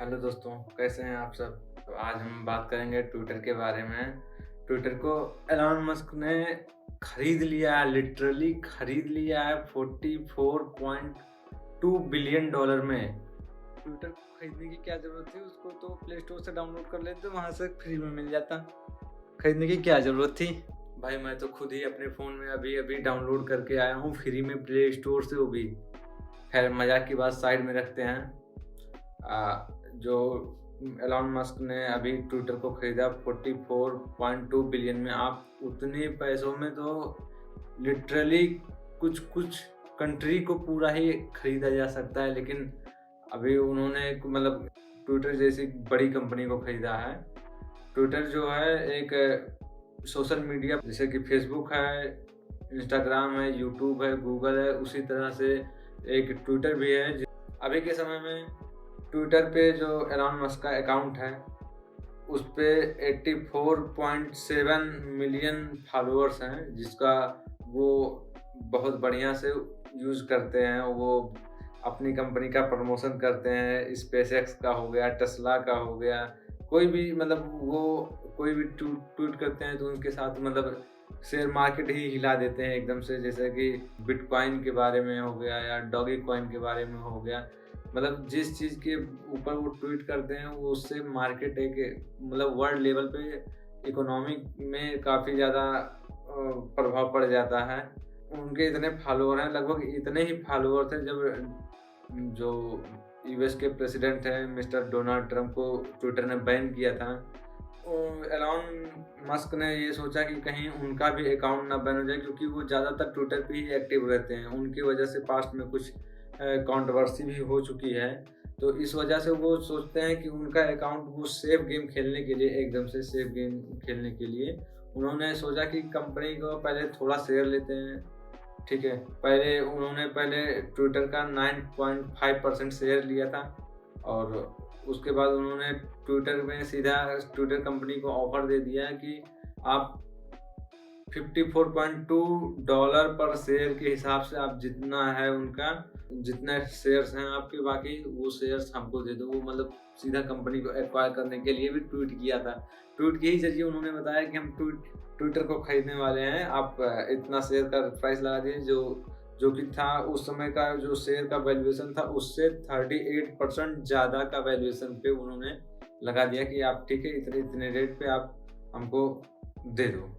Hello दोस्तों, कैसे हैं आप सब? तो आज हम बात करेंगे ट्विटर के बारे में। ट्विटर को एलॉन मस्क ने खरीद लिया है, लिटरली खरीद लिया है 44.2 बिलियन डॉलर में। ट्विटर को खरीदने की क्या ज़रूरत थी? उसको तो प्ले स्टोर से डाउनलोड कर लेते, वहाँ से फ्री में मिल जाता। खरीदने की क्या ज़रूरत थी? भाई मैं तो खुद ही अपने फ़ोन में अभी अभी डाउनलोड करके आया हूँ फ्री में प्ले स्टोर से, वो भी। खैर मजाक की बात साइड में रखते हैं। जो एलॉन मस्क ने अभी ट्विटर को खरीदा 44.2 बिलियन में। आप उतने पैसों में तो लिटरली कुछ कुछ कंट्री को पूरा ही खरीदा जा सकता है, लेकिन अभी उन्होंने मतलब ट्विटर जैसी बड़ी कंपनी को खरीदा है। ट्विटर जो है एक सोशल मीडिया, जैसे कि फेसबुक है, इंस्टाग्राम है, यूट्यूब है, गूगल है, उसी तरह से एक ट्विटर भी है। अभी के समय में ट्विटर पे जो एलॉन मस्क का अकाउंट है, उस पे 84.7 मिलियन फॉलोअर्स हैं, जिसका वो बहुत बढ़िया से यूज़ करते हैं। वो अपनी कंपनी का प्रमोशन करते हैं। स्पेसएक्स का हो गया, टेस्ला का हो गया, कोई भी मतलब वो कोई भी ट्वीट करते हैं तो उनके साथ मतलब शेयर मार्केट ही हिला देते हैं एकदम से। जैसे कि बिटकॉइन के बारे में हो गया या डॉगी कॉइन के बारे में हो गया। मतलब जिस चीज़ के ऊपर वो ट्वीट करते हैं, वो उससे मार्केट एक मतलब वर्ल्ड लेवल पे इकोनॉमी में काफ़ी ज़्यादा प्रभाव पड़ जाता है। उनके इतने फॉलोअर हैं, लगभग इतने ही फॉलोअर थे जब जो यूएस के प्रेसिडेंट हैं मिस्टर डोनाल्ड ट्रंप को ट्विटर ने बैन किया था। एलॉन मस्क ने ये सोचा कि कहीं उनका भी अकाउंट ना बैन हो जाए, क्योंकि वो ज़्यादातर ट्विटर पे ही एक्टिव रहते हैं। उनकी वजह से पास्ट में कुछ कंट्रोवर्सी भी हो चुकी है, तो इस वजह से वो सोचते हैं कि उनका अकाउंट वो सेफ गेम खेलने के लिए, एकदम से सेफ गेम खेलने के लिए उन्होंने सोचा कि कंपनी को पहले थोड़ा शेयर लेते हैं। ठीक है, पहले ट्विटर का 9.5% शेयर लिया था, और उसके बाद उन्होंने ट्विटर में सीधा ट्विटर कंपनी को ऑफर दे दिया कि आप 54.2 डॉलर पर शेयर के हिसाब से आप जितना है उनका, जितने शेयर्स हैं आपके, बाकी वो शेयर्स हमको दे दो। वो मतलब सीधा कंपनी को एक्वायर करने के लिए भी ट्वीट किया था। ट्वीट के ही जरिए उन्होंने बताया कि हम ट्विटर को खरीदने वाले हैं, आप इतना शेयर का प्राइस लगा दिए। जो कि था उस समय का जो शेयर का वैल्यूएशन था, उससे 38% ज़्यादा का वैल्यूएशन पे उन्होंने लगा दिया कि आप ठीक है, इतने इतने रेट पे आप हमको दे दो,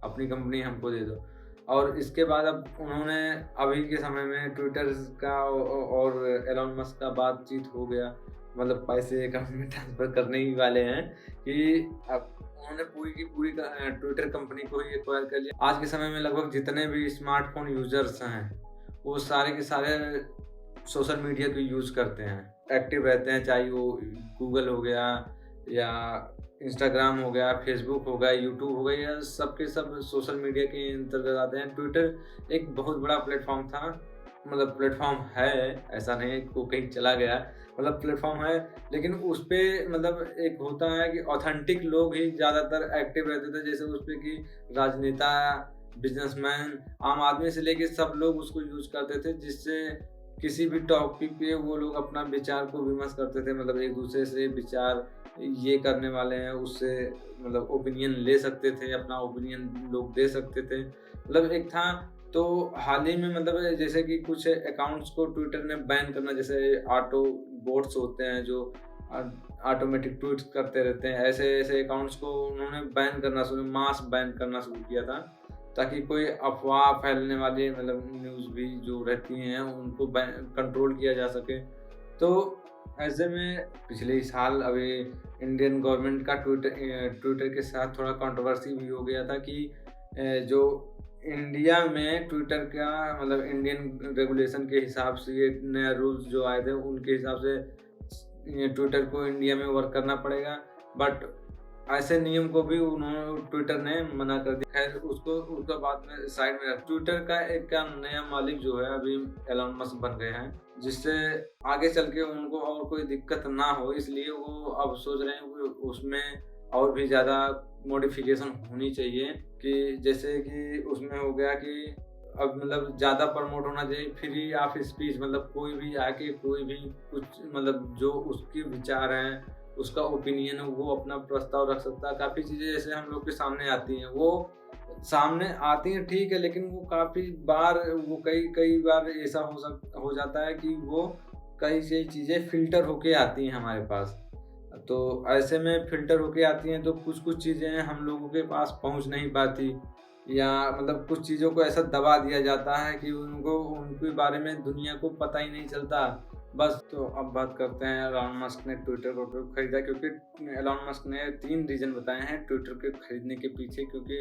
अपनी कंपनी हमको दे दो। और इसके बाद अब उन्होंने अभी के समय में ट्विटर का और एलॉन मस्क का बातचीत हो गया, मतलब पैसे अकाउंट में ट्रांसफ़र करने ही वाले हैं कि अब उन्होंने पूरी की पूरी ट्विटर कंपनी को ही एक्वायर कर लिया। आज के समय में लगभग जितने भी स्मार्टफ़ोन यूज़र्स हैं, वो सारे के सारे सोशल मीडिया को यूज़ करते हैं, एक्टिव रहते हैं, चाहे वो गूगल हो गया या इंस्टाग्राम हो गया, फेसबुक हो गया, यूट्यूब हो गया, या सब के सब सोशल मीडिया के अंतर्गत आते हैं। ट्विटर एक बहुत बड़ा प्लेटफॉर्म था, मतलब प्लेटफॉर्म है, ऐसा नहीं है कि वो कहीं चला गया, मतलब प्लेटफॉर्म है। लेकिन उस पे मतलब एक होता है कि ऑथेंटिक लोग ही ज़्यादातर एक्टिव रहते थे। जैसे उस पे कि राजनेता, बिजनेसमैन, आम आदमी से लेके सब लोग उसको यूज़ करते थे, जिससे किसी भी टॉपिक पे वो लोग अपना विचार को विमर्श करते थे। मतलब एक दूसरे से विचार ये करने वाले हैं, उससे मतलब ओपिनियन ले सकते थे, अपना ओपिनियन लोग दे सकते थे। मतलब एक था। तो हाल ही में मतलब जैसे कि कुछ अकाउंट्स को ट्विटर ने बैन करना, जैसे ऑटो बोट्स होते हैं जो ऑटोमेटिक ट्वीट्स करते रहते हैं, ऐसे अकाउंट्स को उन्होंने बैन करना शुरू, मास बैन करना शुरू किया था, ताकि कोई अफवाह फैलने वाली मतलब न्यूज़ भी जो रहती हैं उनको कंट्रोल किया जा सके। तो ऐसे में पिछले साल अभी इंडियन गवर्नमेंट का ट्विटर के साथ थोड़ा कंट्रोवर्सी भी हो गया था कि जो इंडिया में ट्विटर का मतलब इंडियन रेगुलेशन के हिसाब से ये नया रूल्स जो आए थे, उनके हिसाब से ये ट्विटर को इंडिया में वर्क करना पड़ेगा। बट ऐसे नियम को भी उन्होंने ट्विटर ने मना कर दिया। खैर उसको बाद में साइड में रख। ट्विटर का एक का नया मालिक जो है अभी एलॉन मस्क बन गए हैं, जिससे आगे चल के उनको और कोई दिक्कत ना हो, इसलिए वो अब सोच रहे हैं कि उसमें और भी ज़्यादा मॉडिफिकेशन होनी चाहिए। कि जैसे कि उसमें हो गया कि अब मतलब ज़्यादा प्रमोट होना चाहिए। फ्री ऑफ स्पीच, मतलब कोई भी आके कोई भी कुछ मतलब जो उसके विचार हैं, उसका ओपिनियन है, वो अपना प्रस्ताव रख सकता है। काफ़ी चीज़ें जैसे हम लोग के सामने आती हैं, वो सामने आती हैं ठीक है, लेकिन वो काफ़ी बार वो कई बार ऐसा हो जाता है कि वो कई चीज़ें फ़िल्टर होके आती हैं हमारे पास। तो ऐसे में फ़िल्टर होके आती हैं तो कुछ-कुछ चीज़ें हम लोगों के पास पहुँच नहीं पाती, या मतलब कुछ चीज़ों को ऐसा दबा दिया जाता है कि उनको उनके बारे में दुनिया को पता ही नहीं चलता। बस, तो अब बात करते हैं एलन मस्क ने ट्विटर को क्यों खरीदा, क्योंकि एलन मस्क ने 3 रीज़न बताए हैं ट्विटर के खरीदने के पीछे। क्योंकि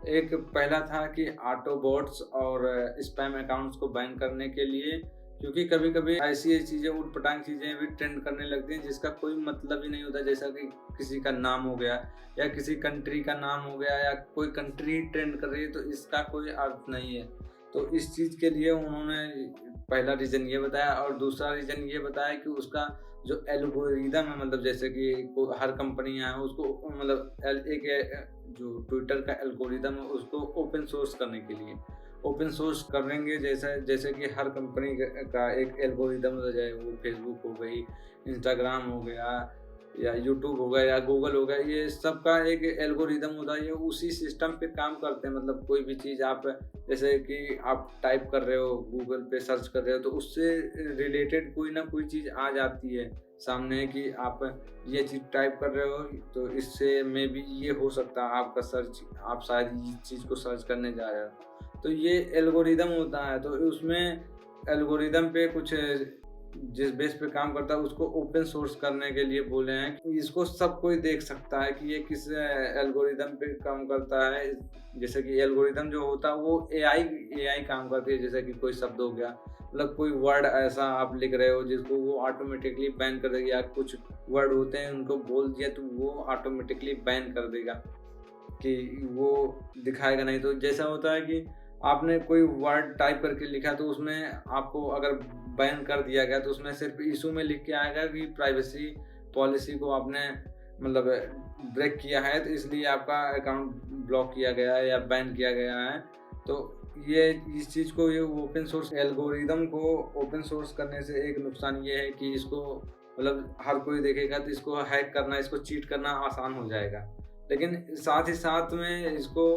एक पहला था कि ऑटोबॉट्स और स्पैम अकाउंट्स को बैन करने के लिए, क्योंकि कभी-कभी ऐसी चीज़ें ऊट-पटांग चीज़ें भी ट्रेंड करने लगती हैं जिसका कोई मतलब ही नहीं होता। जैसा कि किसी का नाम हो गया या किसी कंट्री का नाम हो गया या कोई कंट्री ही ट्रेंड कर रही है, तो इसका कोई अर्थ नहीं है। तो इस चीज़ के लिए उन्होंने पहला रीज़न ये बताया, और दूसरा रीज़न ये बताया कि उसका जो एल्गोरिदम है, मतलब जैसे कि हर कंपनियाँ हैं उसको मतलब जो ट्विटर का एल्गोरिदम है उसको ओपन सोर्स करने के लिए ओपन सोर्स करेंगे। जैसे कि हर कंपनी का एक एल्गोरिदम हो जाए, वो फेसबुक हो गई, इंस्टाग्राम हो गया, या यूट्यूब हो गया, या गूगल हो गया, ये सब का एक एल्गोरिदम होता है। ये उसी सिस्टम पे काम करते हैं। मतलब कोई भी चीज़ आप जैसे कि आप टाइप कर रहे हो, गूगल पे सर्च कर रहे हो, तो उससे रिलेटेड कोई ना कोई चीज़ आ जाती है सामने कि आप ये चीज़ टाइप कर रहे हो, तो इससे में भी ये हो सकता है आपका सर्च, आप शायद इस चीज़ को सर्च करने जा रहे हो। तो ये एल्गोरिदम होता है। तो उसमें एल्गोरिदम पे कुछ जिस बेस पे काम करता है उसको ओपन सोर्स करने के लिए बोले हैं कि इसको सब कोई देख सकता है कि ये किस एल्गोरिदम पे काम करता है। जैसे कि एल्गोरिदम जो होता है वो एआई काम करती है। जैसे कि कोई शब्द हो गया, मतलब कोई वर्ड ऐसा आप लिख रहे हो जिसको वो ऑटोमेटिकली बैन कर देगी, या कुछ वर्ड होते हैं उनको बोल दिया तो वो ऑटोमेटिकली बैन कर देगा कि वो दिखाएगा नहीं। तो जैसा होता है कि आपने कोई वर्ड टाइप करके लिखा, तो उसमें आपको अगर बैन कर दिया गया तो उसमें सिर्फ इशू में लिख के आएगा कि प्राइवेसी पॉलिसी को आपने मतलब ब्रेक किया है, तो इसलिए आपका अकाउंट ब्लॉक किया गया है या बैन किया गया है। तो ये इस चीज़ को, ये ओपन सोर्स एल्गोरिदम को ओपन सोर्स करने से एक नुकसान ये है कि इसको मतलब हर कोई देखेगा तो इसको हैक करना, इसको चीट करना आसान हो जाएगा। लेकिन साथ ही साथ में इसको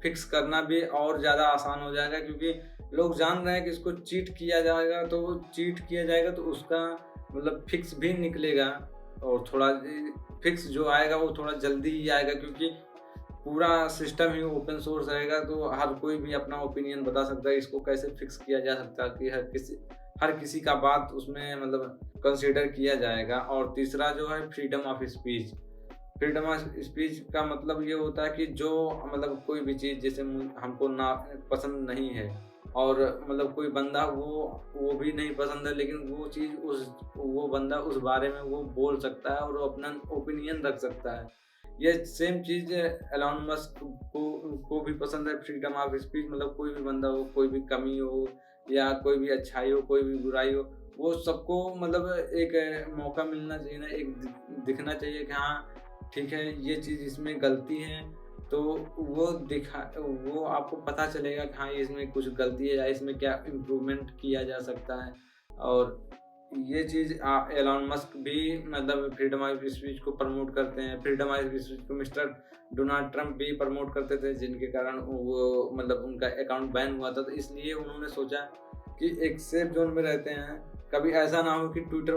फिक्स करना भी और ज़्यादा आसान हो जाएगा, क्योंकि लोग जान रहे हैं कि इसको चीट किया जाएगा, तो वो चीट किया जाएगा तो उसका मतलब फिक्स भी निकलेगा, और थोड़ा फिक्स जो आएगा वो थोड़ा जल्दी ही आएगा, क्योंकि पूरा सिस्टम ही ओपन सोर्स रहेगा। तो हर कोई भी अपना ओपिनियन बता सकता है इसको कैसे फिक्स किया जा सकता है कि हर किसी का बात उसमें मतलब कंसीडर किया जाएगा। और तीसरा जो है freedom of speech. Freedom of speech का मतलब ये होता है कि जो मतलब कोई भी चीज़ जैसे हमको ना पसंद नहीं है, और मतलब कोई बंदा वो भी नहीं पसंद है, लेकिन वो चीज़ वो बंदा उस बारे में वो बोल सकता है और वो अपना ओपिनियन रख सकता है। ये सेम चीज़ एलन मस्क को भी पसंद है, फ्रीडम ऑफ स्पीच। मतलब कोई भी बंदा हो, कोई भी कमी हो या कोई भी अच्छाई हो, कोई भी बुराई हो, वो सबको मतलब एक मौका मिलना चाहिए ना, एक दिखना चाहिए कि हाँ ठीक है, ये चीज़ इसमें गलती है, तो वो आपको पता चलेगा कि हाँ, इसमें कुछ गलती है या इसमें क्या इम्प्रूवमेंट किया जा सकता है। और ये चीज़ एलन मस्क भी मतलब फ्रीडम ऑफ स्पीच को प्रमोट करते हैं। फ्रीडम ऑफ स्पीच को मिस्टर डोनाल्ड ट्रंप भी प्रमोट करते थे, जिनके कारण वो मतलब उनका अकाउंट बैन हुआ था। तो इसलिए उन्होंने सोचा कि एक सेफ जोन में रहते हैं, कभी ऐसा ना हो कि ट्विटर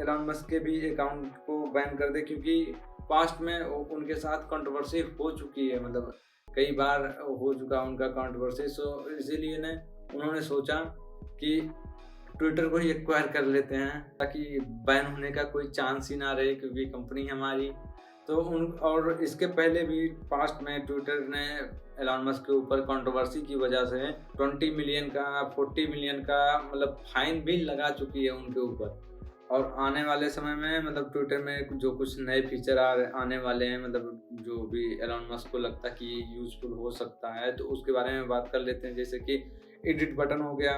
एलन मस्क के भी अकाउंट को बैन कर दे, क्योंकि पास्ट में उनके साथ कंट्रोवर्सी हो चुकी है, मतलब कई बार हो चुका उनका कंट्रोवर्सी। सो इसीलिए उन्होंने सोचा कि ट्विटर को ही एक्वायर कर लेते हैं ताकि बैन होने का कोई चांस ही ना रहे, क्योंकि कंपनी हमारी। तो और इसके पहले भी पास्ट में ट्विटर ने एलन मस्क के ऊपर कंट्रोवर्सी की वजह से 20 मिलियन का 40 मिलियन का मतलब फाइन भी लगा चुकी है उनके ऊपर। और आने वाले समय में मतलब ट्विटर में जो कुछ नए फीचर आने वाले हैं, मतलब जो भी एलन मस्क को लगता है कि यूजफुल हो सकता है, तो उसके बारे में बात कर लेते हैं। जैसे कि एडिट बटन हो गया,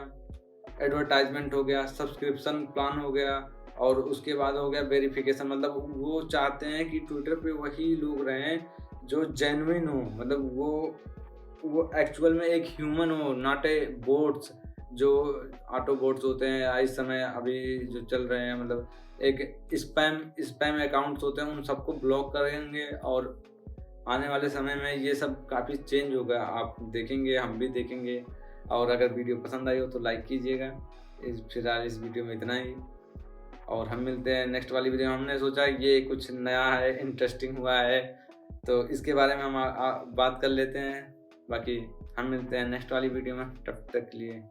एडवर्टाइजमेंट हो गया, सब्सक्रिप्शन प्लान हो गया, और उसके बाद हो गया वेरिफिकेशन। मतलब वो चाहते हैं कि ट्विटर पे वही लोग रहें जो जेन्युइन हो, मतलब वो वो एक्चुअल में एक ह्यूमन हो, नॉट ए बोट्स, जो ऑटो बोट्स होते हैं या इस समय अभी जो चल रहे हैं, मतलब एक स्पैम अकाउंट्स होते हैं, उन सबको ब्लॉक करेंगे। और आने वाले समय में ये सब काफ़ी चेंज होगा, आप देखेंगे, हम भी देखेंगे। और अगर वीडियो पसंद आई हो तो लाइक कीजिएगा। फिलहाल इस वीडियो में इतना ही, और हम मिलते हैं नेक्स्ट वाली वीडियो में। हमने सोचा ये कुछ नया है, इंटरेस्टिंग हुआ है, तो इसके बारे में हम बात कर लेते हैं। बाकी हम मिलते हैं नेक्स्ट वाली वीडियो में, तब तक के लिए